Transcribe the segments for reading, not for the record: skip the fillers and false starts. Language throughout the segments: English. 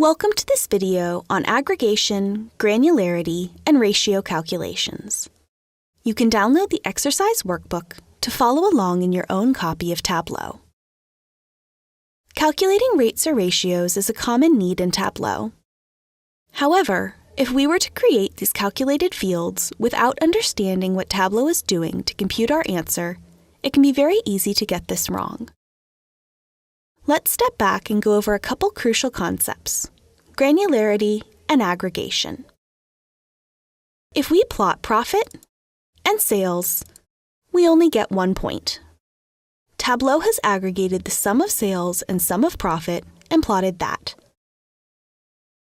Welcome to this video on aggregation, granularity, and ratio calculations. You can download the exercise workbook to follow along in your own copy of Tableau. Calculating rates or ratios is a common need in Tableau. However, if we were to create these calculated fields without understanding what Tableau is doing to compute our answer, it can be very easy to get this wrong. Let's step back and go over a couple crucial concepts: granularity and aggregation. If we plot profit and sales, we only get 1 point. Tableau has aggregated the sum of sales and sum of profit and plotted that.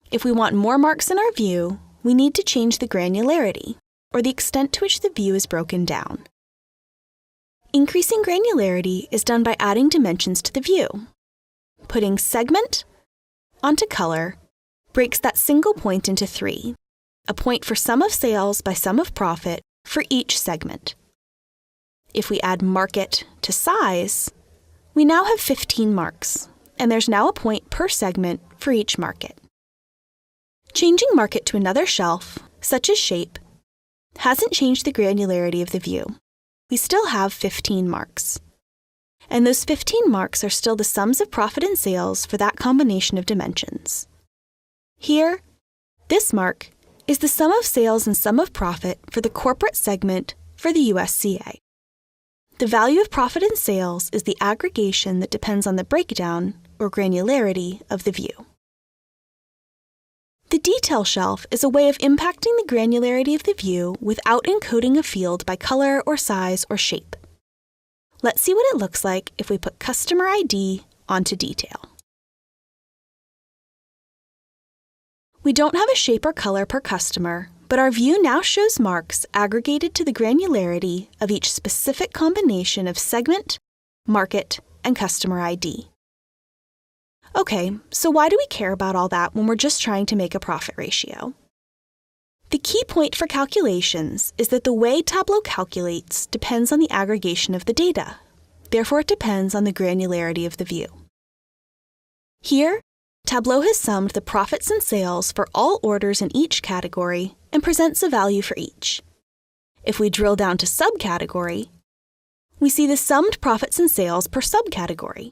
If we want more marks in our view, we need to change the granularity, or the extent to which the view is broken down. Increasing granularity is done by adding dimensions to the view. Putting segment onto color breaks that single point into 3, a point for sum of sales by sum of profit for each segment. If we add market to size, we now have 15 marks, and there's now a point per segment for each market. Changing market to another shelf, such as shape, hasn't changed the granularity of the view. We still have 15 marks. And those 15 marks are still the sums of profit and sales for that combination of dimensions. Here, this mark is the sum of sales and sum of profit for the corporate segment for the USCA. The value of profit and sales is the aggregation that depends on the breakdown, or granularity, of the view. The detail shelf is a way of impacting the granularity of the view without encoding a field by color or size or shape. Let's see what it looks like if we put customer ID onto detail. We don't have a shape or color per customer, but our view now shows marks aggregated to the granularity of each specific combination of segment, market, and customer ID. Okay, so why do we care about all that when we're just trying to make a profit ratio? The key point for calculations is that the way Tableau calculates depends on the aggregation of the data. Therefore, it depends on the granularity of the view. Here, Tableau has summed the profits and sales for all orders in each category and presents a value for each. If we drill down to subcategory, we see the summed profits and sales per subcategory.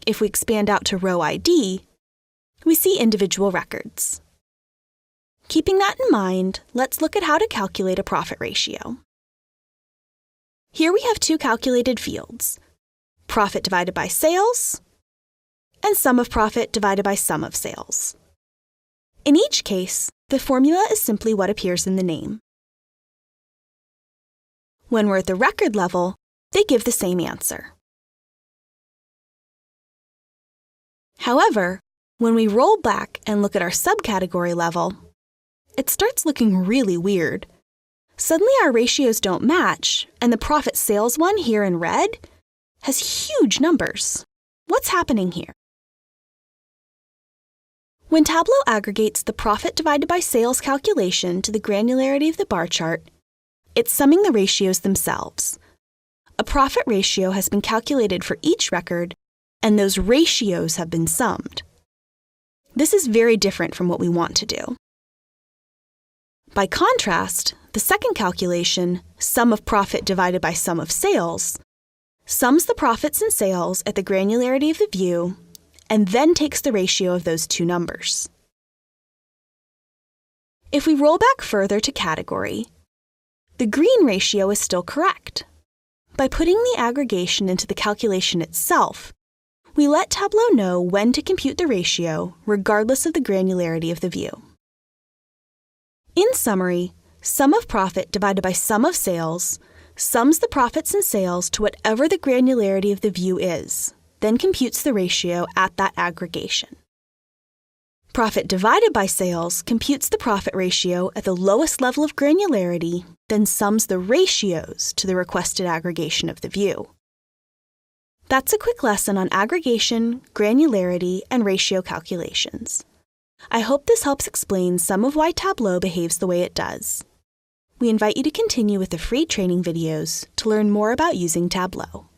If we expand out to row ID, we see individual records. Keeping that in mind, let's look at how to calculate a profit ratio. Here we have two calculated fields: profit divided by sales and sum of profit divided by sum of sales. In each case, the formula is simply what appears in the name. When we're at the record level, they give the same answer. However, when we roll back and look at our subcategory level, it starts looking really weird. Suddenly our ratios don't match, and the profit sales one here in red has huge numbers. What's happening here? When Tableau aggregates the profit divided by sales calculation to the granularity of the bar chart, it's summing the ratios themselves. A profit ratio has been calculated for each record, and those ratios have been summed. This is very different from what we want to do. By contrast, the second calculation, sum of profit divided by sum of sales, sums the profits and sales at the granularity of the view and then takes the ratio of those two numbers. If we roll back further to category, the green ratio is still correct. By putting the aggregation into the calculation itself, we let Tableau know when to compute the ratio regardless of the granularity of the view. In summary, sum of profit divided by sum of sales sums the profits and sales to whatever the granularity of the view is, then computes the ratio at that aggregation. Profit divided by sales computes the profit ratio at the lowest level of granularity, then sums the ratios to the requested aggregation of the view. That's a quick lesson on aggregation, granularity, and ratio calculations. I hope this helps explain some of why Tableau behaves the way it does. We invite you to continue with the free training videos to learn more about using Tableau.